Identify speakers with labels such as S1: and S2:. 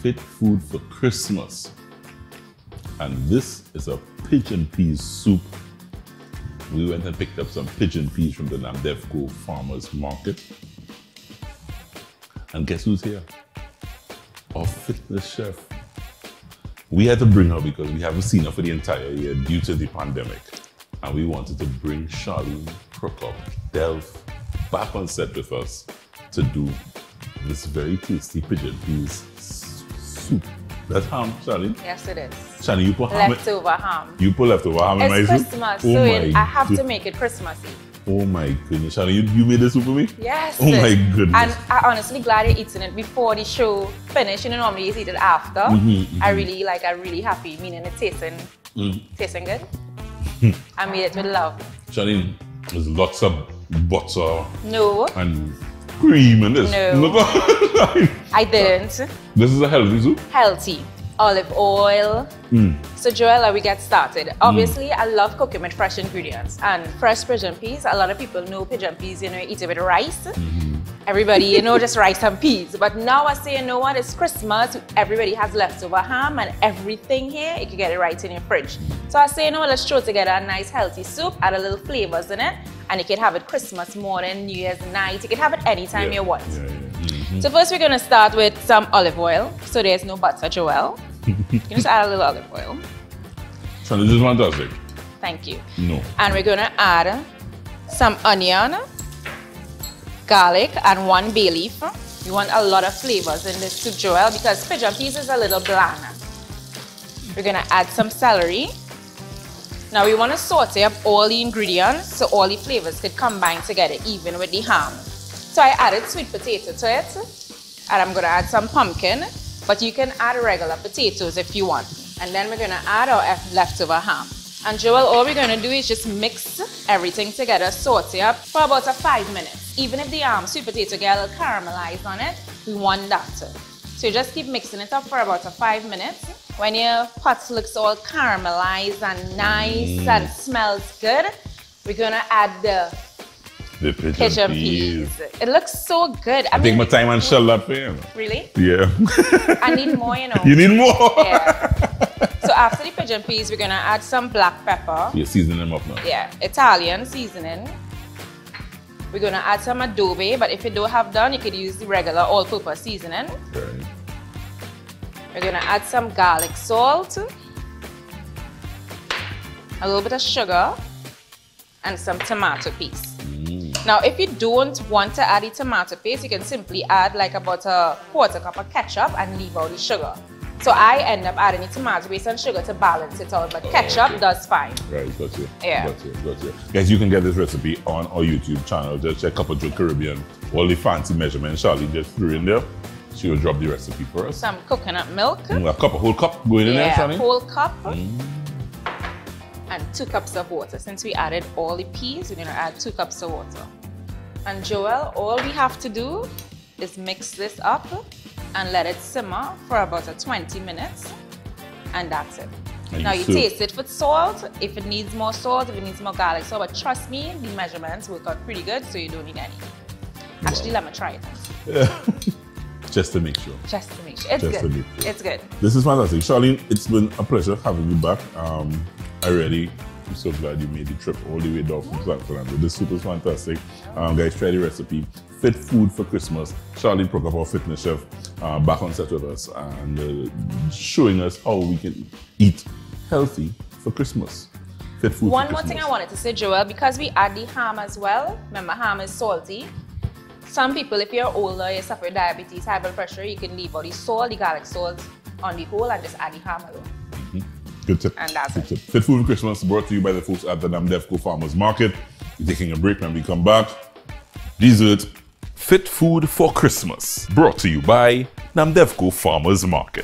S1: fit food for Christmas. And this is a pigeon peas soup. We went and picked up some pigeon peas from the Namdevco Farmers Market. And guess who's here? Our fitness chef. We had to bring her because we haven't seen her for the entire year due to the pandemic. And we wanted to bring Charlene Procope-Delph back on set with us to do this very tasty pigeon peas soup. That's ham, Charlene?
S2: Yes, it is.
S1: Charlene, you put ham.
S2: Leftover ham.
S1: You put leftover ham in my soup?
S2: It's Christmas, so I have to make it Christmassy.
S1: Oh my goodness, Charlene, you made this soup for me?
S2: Yes.
S1: Oh my goodness.
S2: And I'm honestly glad you're eating it before the show finished. You know, normally you eat it after. I'm really happy, meaning it's tasting good. I made it with love.
S1: Charlene, there's lots of butter.
S2: No.
S1: And cream in this.
S2: No. I didn't.
S1: This is a healthy soup?
S2: Healthy. Olive oil. So Joella, we get started. Obviously, I love cooking with fresh ingredients and fresh pigeon peas. A lot of people know pigeon peas, you know, eat it with rice. Everybody, you know, just rice and peas. But now I say, you know what, it's Christmas. Everybody has leftover ham and everything here. You can get it right in your fridge. So I say, you know what, let's throw together a nice healthy soup, add a little flavors in it. And you can have it Christmas morning, New Year's night. You can have it anytime you want. So first we're going to start with some olive oil. So there's no butter, Joelle. You can just add a little olive oil.
S1: So this is fantastic.
S2: Thank you.
S1: No.
S2: And we're going to add some onion, garlic, and 1 bay leaf. You want a lot of flavors in this soup, Joelle, because pigeon peas is a little bland. We're going to add some celery. Now we want to saute up all the ingredients so all the flavors could combine together even with the ham. So I added sweet potato to it, and I'm going to add some pumpkin, but you can add regular potatoes if you want. And then we're going to add our leftover ham. And Joel, all we're going to do is just mix everything together, saute up for about 5 minutes. Even if the sweet potato get a little caramelized on it, we want that. So you just keep mixing it up for about 5 minutes. When your pot looks all caramelized and nice and smells good, we're going to add the pigeon peas. It looks so good. I
S1: take my time and shell that for you.
S2: Really?
S1: Yeah.
S2: I need more, you know.
S1: You need more?
S2: Yeah. So after the pigeon peas, we're going to add some black pepper.
S1: You're seasoning them up now?
S2: Yeah, Italian seasoning. We're going to add some Adobe, but if you don't have done, you could use the regular all-purpose seasoning.
S1: Okay.
S2: We're going to add some garlic salt, a little bit of sugar, and some tomato paste. Now, if you don't want to add the tomato paste, you can simply add like about 1/4 cup of ketchup and leave out the sugar. So I end up adding the tomato paste and sugar to balance it out, but ketchup does fine.
S1: Right, got you.
S2: Yeah.
S1: Got you. Guys, you can get this recipe on our YouTube channel. Just check Couple Joe Caribbean. All the fancy measurements Charlie just threw in there. She will drop the recipe for us.
S2: Some coconut milk.
S1: A whole cup going in there, Charlie?
S2: Whole cup. And 2 cups of water. Since we added all the peas, we're going to add 2 cups of water. And Joel, all we have to do is mix this up and let it simmer for about 20 minutes. And that's it. Now you taste it for salt, if it needs more salt, if it needs more garlic salt. But trust me, the measurements work out pretty good, so you don't need any. Actually, let me try it.
S1: Yeah. Just to make sure.
S2: Just to make sure. It's good. It's good.
S1: This is fantastic. Charlene, it's been a pleasure having you back. I'm so glad you made the trip all the way down from San Fernando. This soup is fantastic. Guys, try the recipe. Fit food for Christmas. Charlene Procope, our fitness chef, back on set with us and showing us how we can eat healthy for Christmas. Fit food
S2: One
S1: for
S2: more
S1: Christmas.
S2: thing I wanted to say, Joel, because we add the ham as well. Remember, ham is salty. Some people, if you're older, you suffer diabetes, high blood pressure, you can leave all the salt, the garlic salt on the whole and just add the ham alone.
S1: Good tip.
S2: And that's it.
S1: Fit food for Christmas brought to you by the folks at the Namdevco Farmers Market. We're taking a break. When we come back, dessert. Fit food for Christmas brought to you by Namdevco Farmers Market.